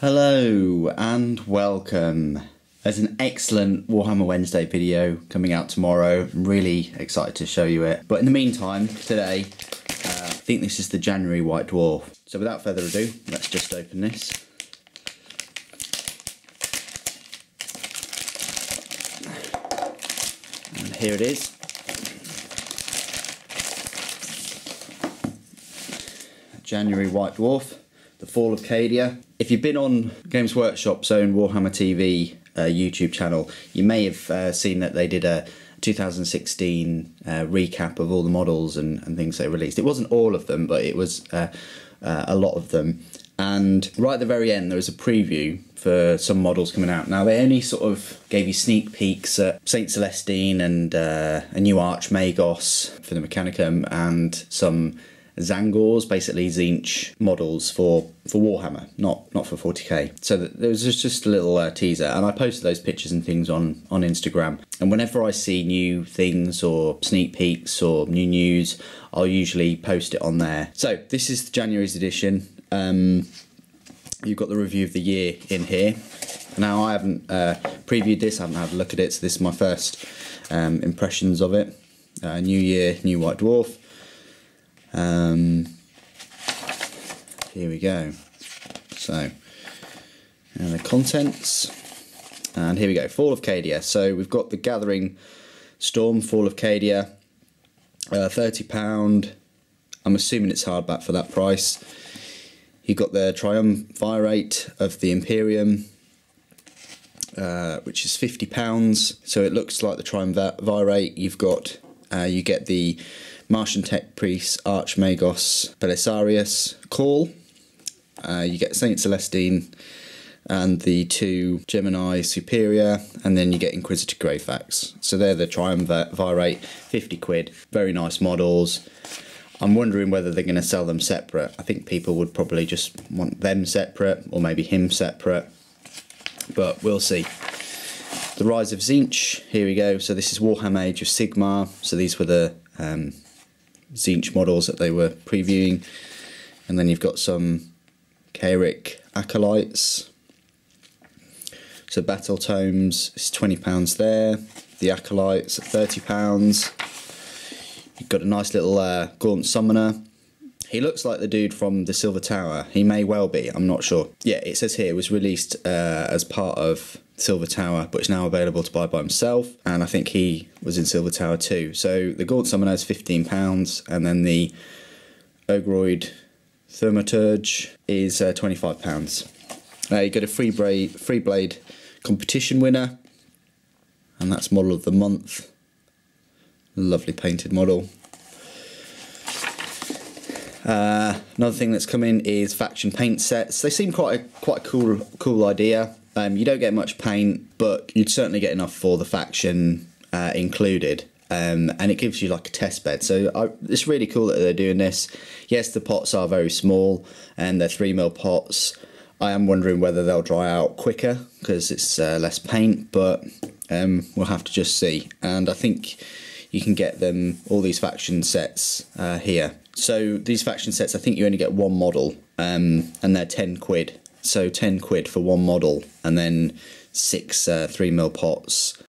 Hello and welcome. There's an excellent Warhammer Wednesday video coming out tomorrow. I'm really excited to show you it. But in the meantime, today, I think this is the January White Dwarf. So without further ado, let's just open this. And here it is. January White Dwarf, the Fall of Cadia. If you've been on Games Workshop's own Warhammer TV YouTube channel, you may have seen that they did a 2016 recap of all the models and things they released. It wasn't all of them, but it was a lot of them. And right at the very end, there was a preview for some models coming out. Now, they only sort of gave you sneak peeks at Saint Celestine and a new Archmagos for the Mechanicum and some Zangors, basically Zinc models for Warhammer, not for 40k. So there was just a little teaser, and I posted those pictures and things on Instagram. And whenever I see new things or sneak peeks or new news, I'll usually post it on there. So this is January's edition. You've got the review of the year in here. Now, I haven't previewed this, I haven't had a look at it, so this is my first impressions of it. New year, new White Dwarf. Here we go. So, and the contents, and here we go. Fall of Cadia. So we've got the Gathering Storm Fall of Cadia, £30. I'm assuming it's hardback for that price. You've got the Triumvirate of the Imperium, which is £50. So it looks like the Triumvirate. You've got you get the Martian Tech Priest Archmagos Belisarius Call. You get Saint Celestine and the two Gemini Superior, and then you get Inquisitor Greyfax. So they're the Triumvirate, 50 quid. Very nice models. I'm wondering whether they're going to sell them separate. I think people would probably just want them separate, or maybe him separate, but we'll see. The Rise of Zinc, here we go. So this is Warhammer Age of Sigmar. So these were the Zinc models that they were previewing. And then you've got some Kairic Acolytes. So Battle Tomes is £20 there. The Acolytes at £30. You've got a nice little Gaunt Summoner. He looks like the dude from the Silver Tower. He may well be, I'm not sure. Yeah, it says here it was released as part of Silver Tower, but it's now available to buy by himself, and I think he was in Silver Tower too. So the Gaunt Summoner is £15, and then the Ogroid Thaumaturge is £25. You got a Free Blade competition winner, and that's Model of the Month. Lovely painted model. Another thing that's come in is faction paint sets. They seem quite a cool idea. You don't get much paint, but you'd certainly get enough for the faction included. And it gives you like a test bed. So it's really cool that they're doing this. Yes, the pots are very small, and they're 3mm pots. I am wondering whether they'll dry out quicker because it's less paint, but we'll have to just see. And I think you can get them, all these faction sets here. So these faction sets, I think you only get one model, and they're 10 quid. So 10 quid for one model, and then 6 3mm pots.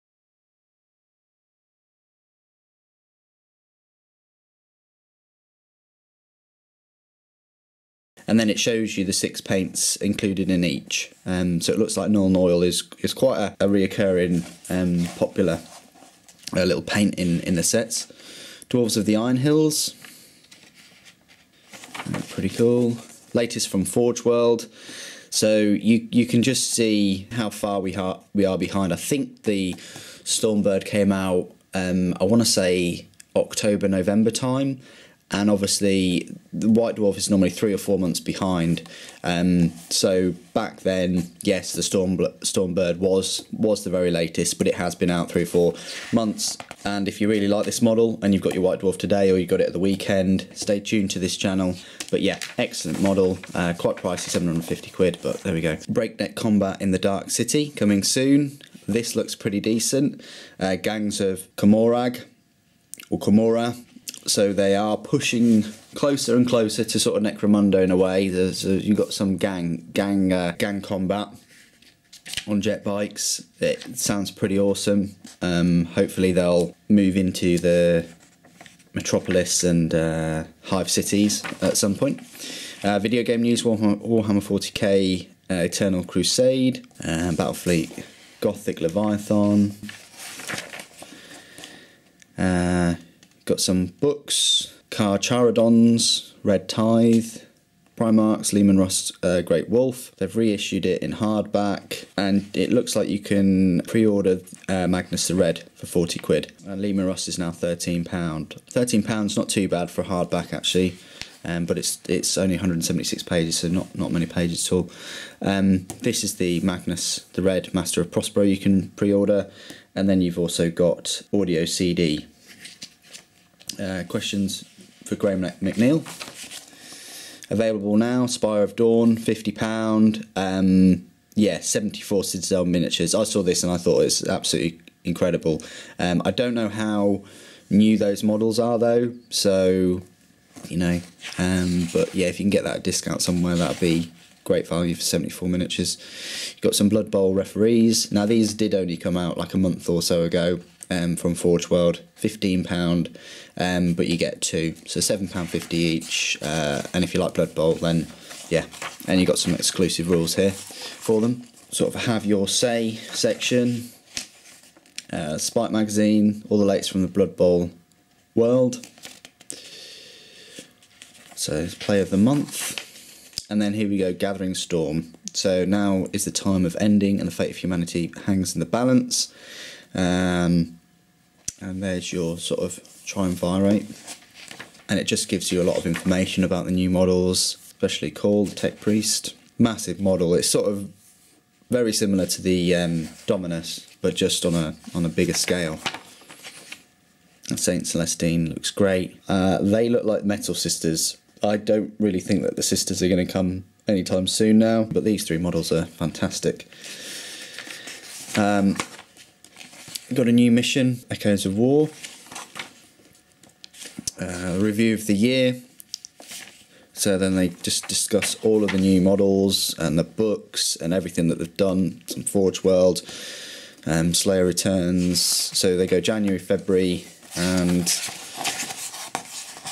And then it shows you the 6 paints included in each. So it looks like Null Oil is quite a reoccurring, popular little paint in the sets. Dwarves of the Iron Hills. Pretty cool. Latest from Forge World. So you can just see how far we are behind. I think the Stormbird came out, I want to say October, November time. And obviously, the White Dwarf is normally 3 or 4 months behind. So back then, yes, the Stormbird was the very latest, but it has been out 3 or 4 months. And if you really like this model, and you've got your White Dwarf today, or you got it at the weekend, stay tuned to this channel. But yeah, excellent model. Quite pricey, 750 quid, but there we go. Breakneck Combat in the Dark City, coming soon. This looks pretty decent. Gangs of Komorag, or Komora. So they are pushing closer and closer to sort of Necromunda in a way. You've got some gang combat on jet bikes. It sounds pretty awesome. Hopefully they'll move into the Metropolis and Hive cities at some point. Video game news: Warhammer 40k, Eternal Crusade, Battlefleet Gothic Leviathan. Got some books: Car Charadons, Red Tithe, Primarchs, Lehman Rust, Great Wolf. They've reissued it in hardback, and it looks like you can pre-order Magnus the Red for 40 quid. And Lehman Rust is now £13. £13, not too bad for a hardback actually, but it's only 176 pages, so not many pages at all. This is the Magnus the Red Master of Prospero you can pre-order, and then you've also got audio CD. Questions for Graham McNeil. Available now. Spire of Dawn, £50. Yeah, 74 Citadel miniatures. I saw this and I thought it was absolutely incredible. I don't know how new those models are though, so you know. But yeah, if you can get that at a discount somewhere, that'd be great value for 74 miniatures. You've got some Blood Bowl referees. Now these did only come out like a month or so ago. From Forge World, £15, but you get two, so £7.50 each. And if you like Blood Bowl, then yeah, and you got some exclusive rules here for them. Sort of have your say section. Spike magazine, all the latest from the Blood Bowl world. So play of the month, and then here we go, Gathering Storm. So now is the time of ending, and the fate of humanity hangs in the balance. And there's your sort of triumvirate, and it just gives you a lot of information about the new models, especially Call, the Tech Priest. Massive model. It's sort of very similar to the Dominus, but just on a bigger scale. Saint Celestine looks great. They look like Metal Sisters. I don't really think that the Sisters are going to come anytime soon now, but these three models are fantastic. Got a new mission, Echoes of War. Review of the year. So then they just discuss all of the new models and the books and everything that they've done. Some Forge World, Slayer Returns. So they go January, February, and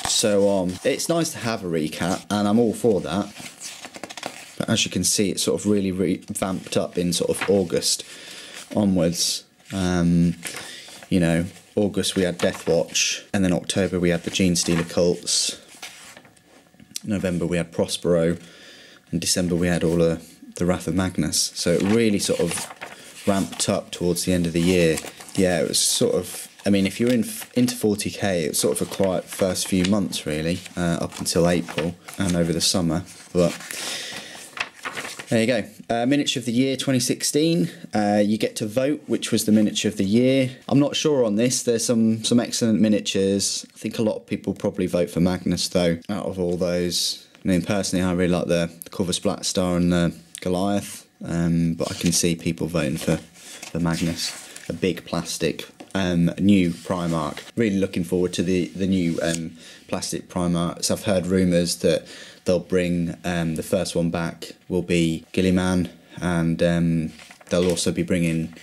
so on. It's nice to have a recap, and I'm all for that. But as you can see, it's sort of really vamped up in sort of August onwards. You know, August we had Deathwatch, and then October we had the Gene Stealer Cults. November we had Prospero, and December we had all of the Wrath of Magnus. So it really sort of ramped up towards the end of the year. Yeah, it was sort of, I mean, if you're into 40k, it was sort of a quiet first few months really, up until April and over the summer, but there you go. Miniature of the Year 2016. You get to vote which was the Miniature of the Year. I'm not sure on this. There's some excellent miniatures. I think a lot of people probably vote for Magnus though, out of all those. I mean, personally, I really like the Corvus Black Star and the Goliath, but I can see people voting for Magnus. A big plastic new Primarch. Really looking forward to the new plastic Primarchs. I've heard rumours that they'll bring the first one back will be Gilliman, and they'll also be bringing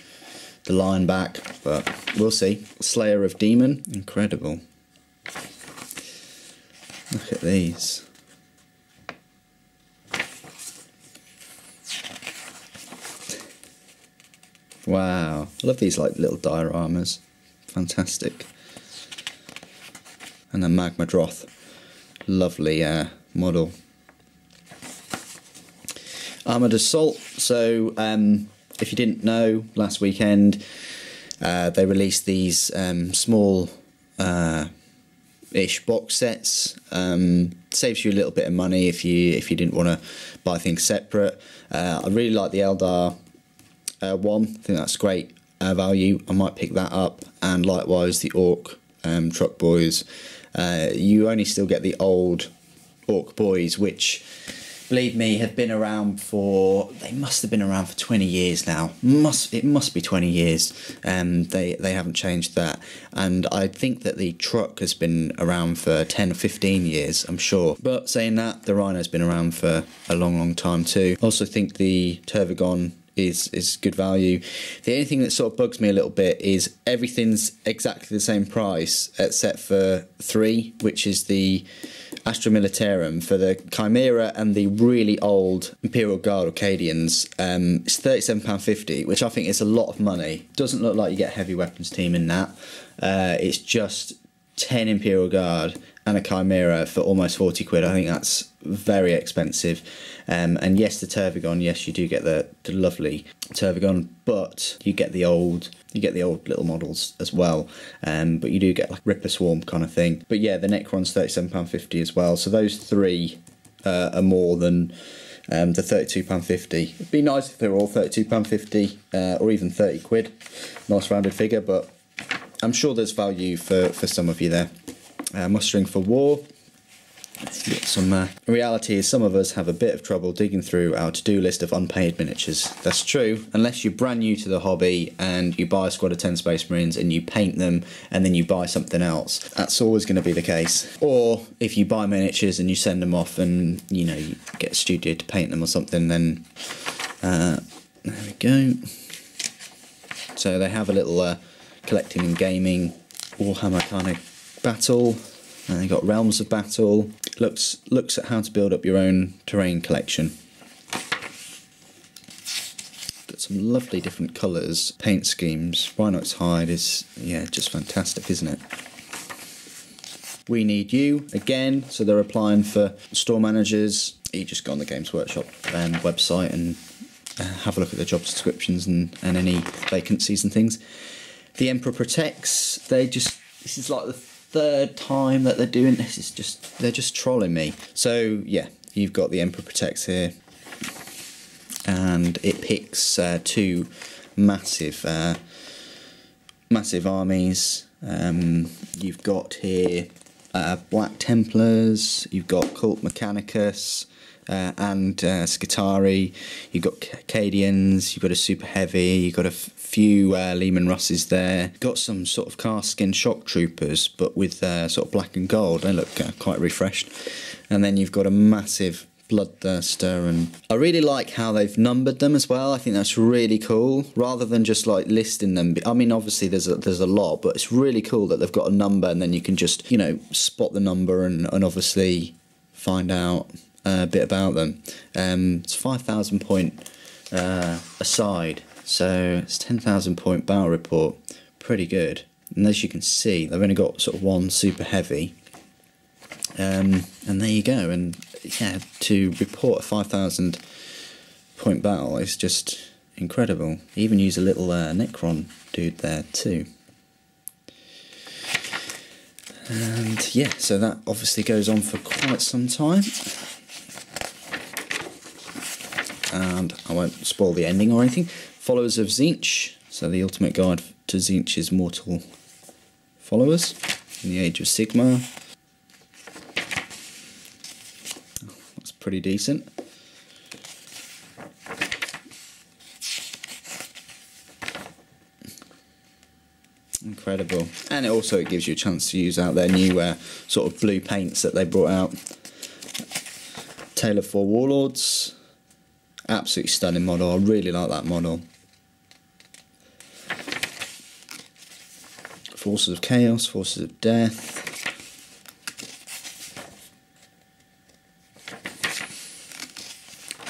the Lion back, but we'll see. Slayer of Demon, incredible. Look at these. Wow, I love these like little dioramas. Fantastic. And then Magma Droth, lovely model. Armoured Assault. So if you didn't know, last weekend they released these small ish box sets. Saves you a little bit of money if you didn't want to buy things separate. I really like the Eldar one. I think that's great value. I might pick that up, and likewise the Orc Truck Boys. You only still get the old Orc Boys, which believe me, have been around for, they must have been around for 20 years now. It must be 20 years. They haven't changed that. And I think that the truck has been around for 10 or 15 years, I'm sure. But saying that, the Rhino's been around for a long time too. I also think the Turvagon is good value. The only thing that sort of bugs me a little bit is everything's exactly the same price except for 3, which is the Astra Militarum for the Chimera and the really old Imperial Guard or Cadians. It's £37.50, which I think is a lot of money. Doesn't look like you get a heavy weapons team in that. It's just 10 Imperial Guard and a Chimera for almost 40 quid. I think that's very expensive. And yes, the Turvagon, yes, you do get the lovely Turvagon, but you get the old little models as well. But you do get like Ripper Swarm kind of thing. But yeah, the Necron's £37.50 as well. So those 3 are more than the £32.50. It'd be nice if they were all £32.50 or even 30 quid. Nice rounded figure, but I'm sure there's value for some of you there. Mustering for war. Some reality is some of us have a bit of trouble digging through our to-do list of unpaid miniatures. That's true, unless you're brand new to the hobby and you buy a squad of 10 Space Marines and you paint them and then you buy something else. That's always going to be the case. Or if you buy miniatures and you send them off and, you know, you get a studio to paint them or something, then there we go. So they have a little collecting and gaming Warhammer kind of battle. And they've got Realms of Battle. Looks at how to build up your own terrain collection. Got some lovely different colours, paint schemes. Rhinox Hide is, yeah, just fantastic, isn't it? We Need You, again, so they're applying for store managers. You just go on the Games Workshop website and have a look at the job descriptions and any vacancies and things. The Emperor Protects, this is like the 3rd time that they're doing this. They're just trolling me. So yeah, you've got the Emperor Protects here, and it picks 2 massive armies. You've got here Black Templars, you've got Cult Mechanicus, and Skitarii. You've got Cadians, you've got a Super Heavy, you've got a few Lehman Russes there. Got some sort of cast skin shock troopers, but with sort of black and gold. They look quite refreshed. And then you've got a massive Bloodthirster, and I really like how they've numbered them as well. I think that's really cool, rather than just like listing them. I mean, obviously there's a lot, but it's really cool that they've got a number, and then you can just, you know, spot the number and obviously find out a bit about them. It's 5,000 point aside, so it's 10,000 point battle report. Pretty good. And as you can see, they've only got sort of 1 super heavy, and there you go. And yeah, to report a 5,000 point battle is just incredible. They even use a little Necron dude there too. And yeah, so that obviously goes on for quite some time. And I won't spoil the ending or anything. Followers of Zinc, so the ultimate guide to Zinch's mortal followers in the Age of Sigmar. Oh, that's pretty decent. Incredible. And it gives you a chance to use out their new sort of blue paints that they brought out. Tale of Four Warlords. Absolutely stunning model. I really like that model. Forces of Chaos, Forces of Death.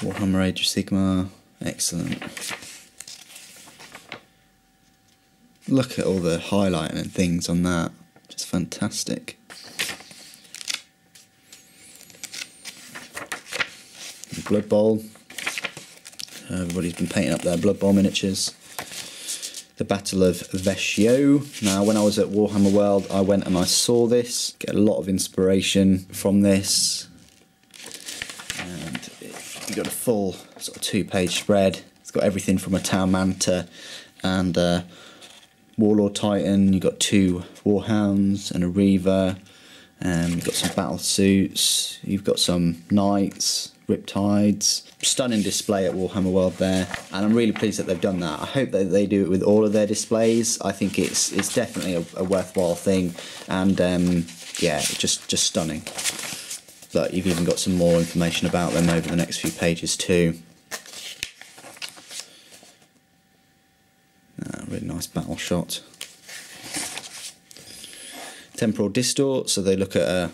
Warhammer Age of Sigmar. Excellent. Look at all the highlighting and things on that. Just fantastic. Blood Bowl. Everybody's been painting up their Blood Bowl miniatures. The Battle of Veshio. Now, when I was at Warhammer World, I went and I saw this. Get a lot of inspiration from this. And you've got a full sort of 2-page spread. It's got everything from a Town Manta and Warlord Titan. You've got 2 Warhounds and a Reaver. You've got some battle suits. You've got some Knights. Riptides. Stunning display at Warhammer World there, and I'm really pleased that they've done that. I hope that they do it with all of their displays. I think it's definitely a worthwhile thing, and yeah, just stunning. But you've even got some more information about them over the next few pages too. Really nice battle shot. Temporal Distort, so they look at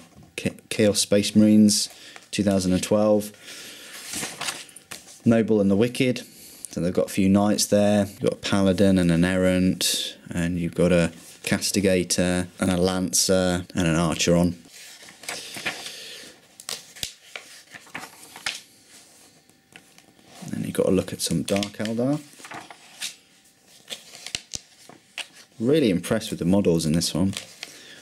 Chaos Space Marines 2012. Noble and the Wicked, so they've got a few knights there. You've got a Paladin and an Errant, and you've got a Castigator and a Lancer and an Archer on. And you've got to look at some Dark Eldar. Really impressed with the models in this one.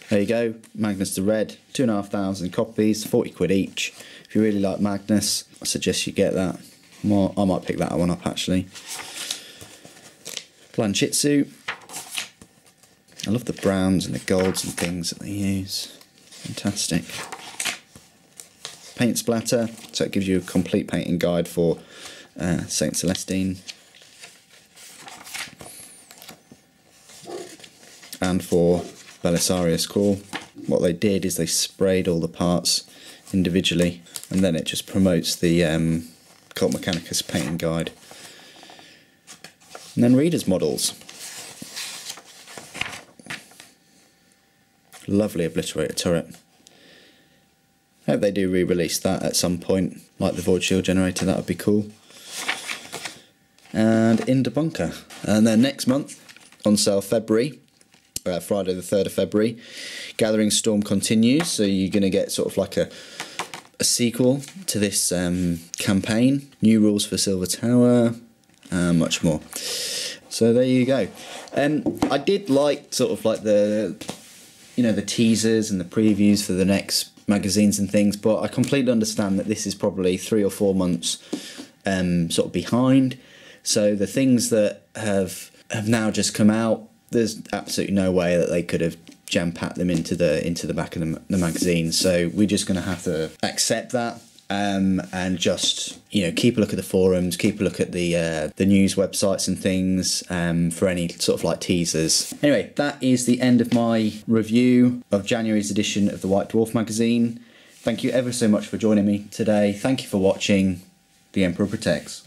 There you go, Magnus the Red, 2,500 copies, 40 quid each. If you really like Magnus, I suggest you get that. Well, I might pick that one up actually. Planchitsu. I love the browns and the golds and things that they use. Fantastic. Paint splatter, so it gives you a complete painting guide for Saint Celestine. And for Belisarius Call. What they did is they sprayed all the parts individually, and then it just promotes the Cult Mechanicus painting guide. And then readers' models. Lovely Obliterator turret. Hope they do re-release that at some point, like the Void Shield Generator, that would be cool. And in Debunker. And then next month, on sale February, Friday the 3rd of February, Gathering Storm continues, so you're going to get sort of like a sequel to this campaign, new rules for Silver Tower, much more. So there you go. I did like sort of like the teasers and the previews for the next magazines and things, but I completely understand that this is probably 3 or 4 months sort of behind. So the things that have now just come out, there's absolutely no way that they could have jam-packed them into the back of the magazine. So we're just going to have to accept that and just keep a look at the forums, keep a look at the news websites and things for any sort of like teasers. Anyway, that is the end of my review of January's edition of the White Dwarf magazine. Thank you ever so much for joining me today. Thank you for watching. The Emperor Protects.